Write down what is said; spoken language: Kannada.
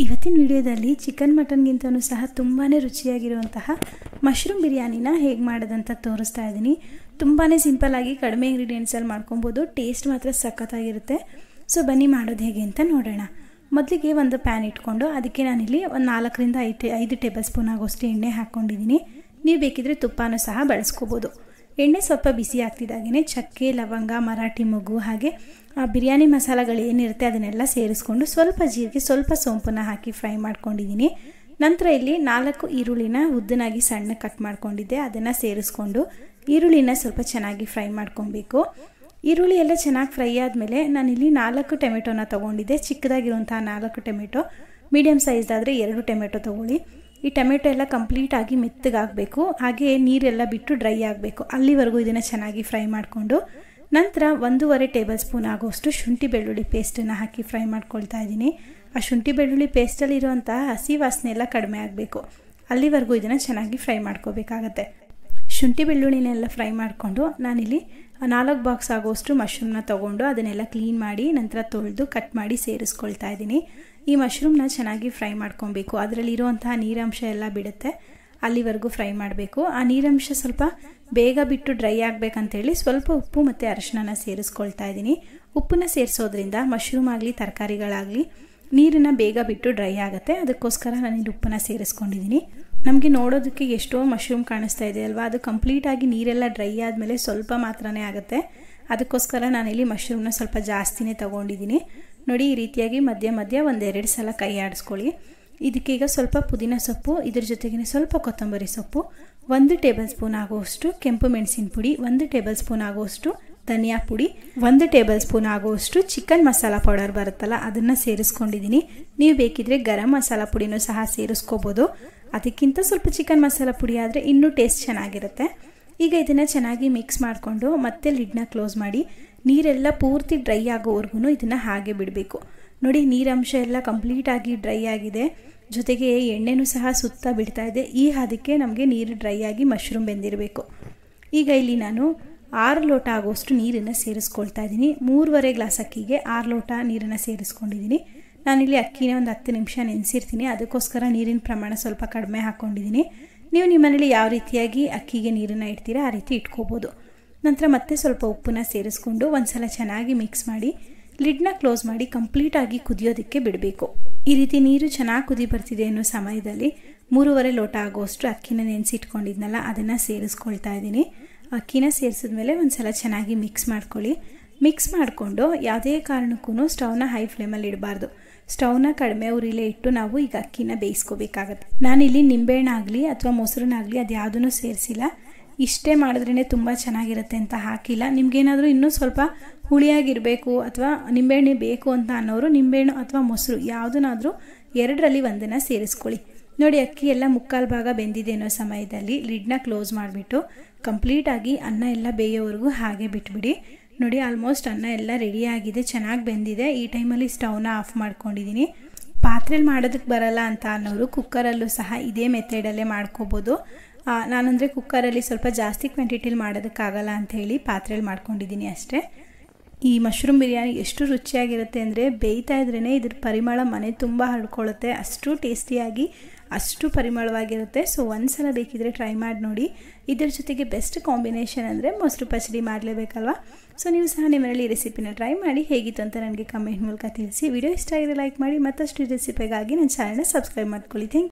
ಇವತ್ತಿನ ವಿಡಿಯೋದಲ್ಲಿ ಚಿಕನ್ ಮಟನ್ಗಿಂತನೂ ಸಹ ತುಂಬಾ ರುಚಿಯಾಗಿರುವಂತಹ ಮಶ್ರೂಮ್ ಬಿರಿಯಾನಿನ ಹೇಗೆ ಮಾಡೋದಂತ ತೋರಿಸ್ತಾ ಇದ್ದೀನಿ. ತುಂಬಾ ಸಿಂಪಲ್ಲಾಗಿ ಕಡಿಮೆ ಇಂಗ್ರೀಡಿಯೆಂಟ್ಸಲ್ಲಿ ಮಾಡ್ಕೊಬೋದು. ಟೇಸ್ಟ್ ಮಾತ್ರ ಸಖತ್ತಾಗಿರುತ್ತೆ. ಸೊ ಬನ್ನಿ ಮಾಡೋದು ಹೇಗೆ ಅಂತ ನೋಡೋಣ. ಮೊದಲಿಗೆ ಒಂದು ಪ್ಯಾನ್ ಇಟ್ಕೊಂಡು ಅದಕ್ಕೆ ನಾನಿಲ್ಲಿ ಒಂದು 4 ರಿಂದ 5 ಟೇಬಲ್ ಸ್ಪೂನ್ ಆಗೋಷ್ಟು ಎಣ್ಣೆ ಹಾಕ್ಕೊಂಡಿದ್ದೀನಿ. ನೀವು ಬೇಕಿದ್ರೆ ತುಪ್ಪನೂ ಸಹ ಬಳಸ್ಕೋಬೋದು. ಎಣ್ಣೆ ಸ್ವಲ್ಪ ಬಿಸಿ ಆಗ್ತಿದ್ದಾಗೇ ಚಕ್ಕೆ, ಲವಂಗ, ಮರಾಠಿ ಮೊಗ್ಗು ಹಾಗೆ ಬಿರಿಯಾನಿ ಮಸಾಲೆಗಳು ಏನಿರುತ್ತೆ ಅದನ್ನೆಲ್ಲ ಸೇರಿಸ್ಕೊಂಡು ಸ್ವಲ್ಪ ಜೀರಿಗೆ, ಸ್ವಲ್ಪ ಸೋಂಪನ್ನು ಹಾಕಿ ಫ್ರೈ ಮಾಡ್ಕೊಂಡಿದ್ದೀನಿ. ನಂತರ ಇಲ್ಲಿ 4 ಈರುಳ್ಳಿನ ಉದ್ದನಾಗಿ ಸಣ್ಣ ಕಟ್ ಮಾಡ್ಕೊಂಡಿದ್ದೆ, ಅದನ್ನು ಸೇರಿಸ್ಕೊಂಡು ಈರುಳ್ಳಿನ ಸ್ವಲ್ಪ ಚೆನ್ನಾಗಿ ಫ್ರೈ ಮಾಡ್ಕೊಬೇಕು. ಈರುಳ್ಳಿ ಎಲ್ಲ ಚೆನ್ನಾಗಿ ಫ್ರೈ ಆದಮೇಲೆ ನಾನಿಲ್ಲಿ 4 ಟೊಮೆಟೊನ ತೊಗೊಂಡಿದ್ದೆ. ಚಿಕ್ಕದಾಗಿರುವಂಥ 4 ಟೊಮೆಟೊ, ಮೀಡಿಯಮ್ ಸೈಜ್ದಾದರೆ 2 ಟೊಮೆಟೊ ತೊಗೊಳ್ಳಿ. ಈ ಟೊಮೆಟೊ ಎಲ್ಲ ಕಂಪ್ಲೀಟಾಗಿ ಮೆತ್ತಗಾಗಬೇಕು, ಹಾಗೆ ನೀರೆಲ್ಲ ಬಿಟ್ಟು ಡ್ರೈ ಆಗಬೇಕು. ಅಲ್ಲಿವರೆಗೂ ಇದನ್ನು ಚೆನ್ನಾಗಿ ಫ್ರೈ ಮಾಡಿಕೊಂಡು ನಂತರ 1.5 ಟೇಬಲ್ ಸ್ಪೂನ್ ಆಗೋಷ್ಟು ಶುಂಠಿ ಬೆಳ್ಳುಳ್ಳಿ ಪೇಸ್ಟನ್ನು ಹಾಕಿ ಫ್ರೈ ಮಾಡ್ಕೊಳ್ತಾ ಇದ್ದೀನಿ. ಆ ಶುಂಠಿ ಬೆಳ್ಳುಳ್ಳಿ ಪೇಸ್ಟಲ್ಲಿರುವಂಥ ಹಸಿ ವಾಸನೆ ಎಲ್ಲ ಕಡಿಮೆ ಆಗಬೇಕು. ಅಲ್ಲಿವರೆಗೂ ಇದನ್ನು ಚೆನ್ನಾಗಿ ಫ್ರೈ ಮಾಡ್ಕೋಬೇಕಾಗತ್ತೆ. ಶುಂಠಿ ಬೆಳ್ಳುಳ್ಳಿನೆಲ್ಲ ಫ್ರೈ ಮಾಡಿಕೊಂಡು ನಾನಿಲ್ಲಿ 4 ಬಾಕ್ಸ್ ಆಗೋಷ್ಟು ಮಶ್ರೂಮ್ನ ತೊಗೊಂಡು ಅದನ್ನೆಲ್ಲ ಕ್ಲೀನ್ ಮಾಡಿ ನಂತರ ತೊಳೆದು ಕಟ್ ಮಾಡಿ ಸೇರಿಸ್ಕೊಳ್ತಾ ಇದ್ದೀನಿ. ಈ ಮಶ್ರೂಮ್ನ ಚೆನ್ನಾಗಿ ಫ್ರೈ ಮಾಡ್ಕೊಬೇಕು. ಅದರಲ್ಲಿರುವಂತಹ ನೀರಂಶ ಎಲ್ಲ ಬಿಡುತ್ತೆ, ಅಲ್ಲಿವರೆಗೂ ಫ್ರೈ ಮಾಡಬೇಕು. ಆ ನೀರಂಶ ಸ್ವಲ್ಪ ಬೇಗ ಬಿಟ್ಟು ಡ್ರೈ ಆಗಬೇಕಂತೇಳಿ ಸ್ವಲ್ಪ ಉಪ್ಪು ಮತ್ತು ಅರಿಶಿನ ಸೇರಿಸ್ಕೊಳ್ತಾ ಇದ್ದೀನಿ. ಉಪ್ಪನ್ನ ಸೇರಿಸೋದ್ರಿಂದ ಮಶ್ರೂಮ್ ಆಗಲಿ ತರಕಾರಿಗಳಾಗಲಿ ನೀರನ್ನು ಬೇಗ ಬಿಟ್ಟು ಡ್ರೈ ಆಗುತ್ತೆ. ಅದಕ್ಕೋಸ್ಕರ ನಾನಿಲ್ಲಿ ಉಪ್ಪನ್ನ ಸೇರಿಸ್ಕೊಂಡಿದ್ದೀನಿ. ನಮಗೆ ನೋಡೋದಕ್ಕೆ ಎಷ್ಟೋ ಮಶ್ರೂಮ್ ಕಾಣಿಸ್ತಾ ಇದೆ ಅಲ್ವಾ, ಅದು ಕಂಪ್ಲೀಟಾಗಿ ನೀರೆಲ್ಲ ಡ್ರೈ ಆದಮೇಲೆ ಸ್ವಲ್ಪ ಮಾತ್ರನೇ ಆಗುತ್ತೆ. ಅದಕ್ಕೋಸ್ಕರ ನಾನಿಲ್ಲಿ ಮಶ್ರೂಮ್ನ ಸ್ವಲ್ಪ ಜಾಸ್ತಿನೇ ತೊಗೊಂಡಿದ್ದೀನಿ. ನೋಡಿ, ಈ ರೀತಿಯಾಗಿ ಮಧ್ಯ ಮಧ್ಯ 1-2 ಸಲ ಕೈ ಆಡಿಸ್ಕೊಳ್ಳಿ. ಇದಕ್ಕೀಗ ಸ್ವಲ್ಪ ಪುದೀನ ಸೊಪ್ಪು, ಇದ್ರ ಜೊತೆಗೆ ಸ್ವಲ್ಪ ಕೊತ್ತಂಬರಿ ಸೊಪ್ಪು, 1 ಟೇಬಲ್ ಸ್ಪೂನ್ ಆಗುವಷ್ಟು ಕೆಂಪು ಮೆಣಸಿನ ಪುಡಿ, 1 ಟೇಬಲ್ ಸ್ಪೂನ್ ಆಗುವಷ್ಟು ಧನಿಯಾ ಪುಡಿ, 1 ಟೇಬಲ್ ಸ್ಪೂನ್ ಆಗುವಷ್ಟು ಚಿಕನ್ ಮಸಾಲ ಪೌಡರ್ ಬರುತ್ತಲ್ಲ ಅದನ್ನು ಸೇರಿಸ್ಕೊಂಡಿದ್ದೀನಿ. ನೀವು ಬೇಕಿದ್ರೆ ಗರಂ ಮಸಾಲ ಪುಡಿನೂ ಸಹ ಸೇರಿಸ್ಕೋಬೋದು. ಅದಕ್ಕಿಂತ ಸ್ವಲ್ಪ ಚಿಕನ್ ಮಸಾಲ ಪುಡಿ ಆದರೆ ಇನ್ನೂ ಟೇಸ್ಟ್ ಚೆನ್ನಾಗಿರುತ್ತೆ. ಈಗ ಇದನ್ನು ಚೆನ್ನಾಗಿ ಮಿಕ್ಸ್ ಮಾಡಿಕೊಂಡು ಮತ್ತೆ ಲಿಡ್ನ ಕ್ಲೋಸ್ ಮಾಡಿ ನೀರೆಲ್ಲ ಪೂರ್ತಿ ಡ್ರೈ ಆಗೋವರೆಗೂ ಇದನ್ನು ಹಾಗೆ ಬಿಡಬೇಕು. ನೋಡಿ, ನೀರಂಶ ಎಲ್ಲ ಕಂಪ್ಲೀಟಾಗಿ ಡ್ರೈ ಆಗಿದೆ, ಜೊತೆಗೆ ಎಣ್ಣೆನೂ ಸಹ ಸುತ್ತ ಬಿಡ್ತಾ ಇದೆ. ಈ ಹದಕ್ಕೆ ನಮಗೆ ನೀರು ಡ್ರೈ ಆಗಿ ಮಶ್ರೂಮ್ ಬೆಂದಿರಬೇಕು. ಈಗ ಇಲ್ಲಿ ನಾನು 6 ಲೋಟ ಆಗೋಷ್ಟು ನೀರನ್ನು ಸೇರಿಸ್ಕೊಳ್ತಾ ಇದ್ದೀನಿ. 3.5 ಗ್ಲಾಸ್ ಅಕ್ಕಿಗೆ 6 ಲೋಟ ನೀರನ್ನು ಸೇರಿಸ್ಕೊಂಡಿದ್ದೀನಿ. ನಾನಿಲ್ಲಿ ಅಕ್ಕಿನ ಒಂದು 10 ನಿಮಿಷ ನೆನೆಸಿರ್ತೀನಿ, ಅದಕ್ಕೋಸ್ಕರ ನೀರಿನ ಪ್ರಮಾಣ ಸ್ವಲ್ಪ ಕಡಿಮೆ ಹಾಕ್ಕೊಂಡಿದ್ದೀನಿ. ನೀವು ನಿಮ್ಮ ಮನೇಲಿ ಯಾವ ರೀತಿಯಾಗಿ ಅಕ್ಕಿಗೆ ನೀರನ್ನು ಇಡ್ತೀರಾ ಆ ರೀತಿ ಇಟ್ಕೋಬೋದು. ನಂತರ ಮತ್ತೆ ಸ್ವಲ್ಪ ಉಪ್ಪನ್ನ ಸೇರಿಸ್ಕೊಂಡು ಒಂದ್ಸಲ ಚೆನ್ನಾಗಿ ಮಿಕ್ಸ್ ಮಾಡಿ ಲಿಡ್ನ ಕ್ಲೋಸ್ ಮಾಡಿ ಕಂಪ್ಲೀಟಾಗಿ ಕುದಿಯೋದಕ್ಕೆ ಬಿಡಬೇಕು. ಈ ರೀತಿ ನೀರು ಚೆನ್ನಾಗಿ ಕುದಿ ಬರ್ತಿದೆ ಅನ್ನೋ ಸಮಯದಲ್ಲಿ 3.5 ಲೋಟ ಆಗೋಷ್ಟು ಅಕ್ಕಿನ ನೆನೆಸಿಟ್ಕೊಂಡಿದ್ನಲ್ಲ ಅದನ್ನು ಸೇರಿಸ್ಕೊಳ್ತಾ ಇದ್ದೀನಿ. ಅಕ್ಕಿನ ಸೇರಿಸಿದ್ಮೇಲೆ ಒಂದ್ಸಲ ಚೆನ್ನಾಗಿ ಮಿಕ್ಸ್ ಮಾಡ್ಕೊಳ್ಳಿ. ಮಿಕ್ಸ್ ಮಾಡಿಕೊಂಡು ಯಾವುದೇ ಕಾರಣಕ್ಕೂ ಸ್ಟವ್ನ ಹೈ ಫ್ಲೇಮಲ್ಲಿ ಇಡಬಾರ್ದು. ಸ್ಟವ್ನ ಕಡಿಮೆ ಉರಿಲೇ ಇಟ್ಟು ನಾವು ಈಗ ಅಕ್ಕಿನ ಬೇಯಿಸ್ಕೋಬೇಕಾಗತ್ತೆ. ನಾನಿಲ್ಲಿ ನಿಂಬೆಹಣ್ಣಾಗಲಿ ಅಥವಾ ಮೊಸರನ್ನಾಗಲಿ ಅದು ಯಾವುದೂ ಸೇರಿಸಿಲ್ಲ. ಇಷ್ಟೇ ಮಾಡಿದ್ರೇ ತುಂಬ ಚೆನ್ನಾಗಿರುತ್ತೆ ಅಂತ ಹಾಕಿಲ್ಲ. ನಿಮ್ಗೇನಾದರೂ ಇನ್ನೂ ಸ್ವಲ್ಪ ಹುಳಿಯಾಗಿರಬೇಕು ಅಥವಾ ನಿಂಬೆಹಣ್ಣು ಬೇಕು ಅಂತ ಅನ್ನೋರು ನಿಂಬೆಹಣ್ಣು ಅಥವಾ ಮೊಸರು ಯಾವುದನ್ನಾದರೂ 2ರಲ್ಲಿ 1 ಸೇರಿಸ್ಕೊಳ್ಳಿ. ನೋಡಿ, ಅಕ್ಕಿ ಎಲ್ಲ 3/4 ಭಾಗ ಬೆಂದಿದೆ ಅನ್ನೋ ಸಮಯದಲ್ಲಿ ಲಿಡ್ನ ಕ್ಲೋಸ್ ಮಾಡಿಬಿಟ್ಟು ಕಂಪ್ಲೀಟಾಗಿ ಅನ್ನ ಎಲ್ಲ ಬೇಯೋವರೆಗೂ ಹಾಗೆ ಬಿಟ್ಬಿಡಿ. ನೋಡಿ, ಆಲ್ಮೋಸ್ಟ್ ಅನ್ನ ಎಲ್ಲ ರೆಡಿಯಾಗಿದೆ, ಚೆನ್ನಾಗಿ ಬೆಂದಿದೆ. ಈ ಟೈಮಲ್ಲಿ ಸ್ಟವ್ನ ಆಫ್ ಮಾಡ್ಕೊಂಡಿದ್ದೀನಿ. ಪಾತ್ರೆಯಲ್ಲಿ ಮಾಡೋದಕ್ಕೆ ಬರಲ್ಲ ಅಂತ ಅನ್ನೋರು ಕುಕ್ಕರಲ್ಲೂ ಸಹ ಇದೇ ಮೆಥಡಲ್ಲೇ ಮಾಡ್ಕೋಬೋದು. ನಾನಂದರೆ ಕುಕ್ಕರಲ್ಲಿ ಸ್ವಲ್ಪ ಜಾಸ್ತಿ ಕ್ವಾಂಟಿಟಿಲಿ ಮಾಡೋದಕ್ಕಾಗಲ್ಲ ಅಂಥೇಳಿ ಪಾತ್ರೆಯಲ್ಲಿ ಮಾಡ್ಕೊಂಡಿದ್ದೀನಿ ಅಷ್ಟೇ. ಈ ಮಶ್ರೂಮ್ ಬಿರಿಯಾನಿ ಎಷ್ಟು ರುಚಿಯಾಗಿರುತ್ತೆ ಅಂದರೆ ಬೇಯ್ತಾ ಇದ್ರೇ ಇದ್ರ ಪರಿಮಳ ಮನೆ ತುಂಬ ಹರಡ್ಕೊಳ್ಳುತ್ತೆ. ಅಷ್ಟು ಟೇಸ್ಟಿಯಾಗಿ ಅಷ್ಟು ಪರಿಮಳವಾಗಿರುತ್ತೆ. ಸೊ ಒಂದ್ಸಲ ಬೇಕಿದ್ರೆ ಟ್ರೈ ಮಾಡಿ ನೋಡಿ. ಇದರ ಜೊತೆಗೆ ಬೆಸ್ಟ್ ಕಾಂಬಿನೇಷನ್ ಅಂದರೆ ಮೊಸರು ಪಚಡಿ ಮಾಡಲೇಬೇಕಲ್ವ. ಸೊ ನೀವು ಸಹ ನಿಮ್ಮಲ್ಲಿ ಈ ರೆಸಿಪಿನ ಟ್ರೈ ಮಾಡಿ ಹೇಗಿತ್ತು ಅಂತ ನನಗೆ ಕಮೆಂಟ್ ಮೂಲಕ ತಿಳಿಸಿ. ವಿಡಿಯೋ ಇಷ್ಟ ಆಗಿದ್ರೆ ಲೈಕ್ ಮಾಡಿ. ಮತ್ತಷ್ಟು ರೆಸಿಪಿಗಾಗಿ ನನ್ನ ಚಾನಲ್ನ ಸಬ್ಸ್ಕ್ರೈಬ್ ಮಾಡ್ಕೊಳ್ಳಿ. Thank you.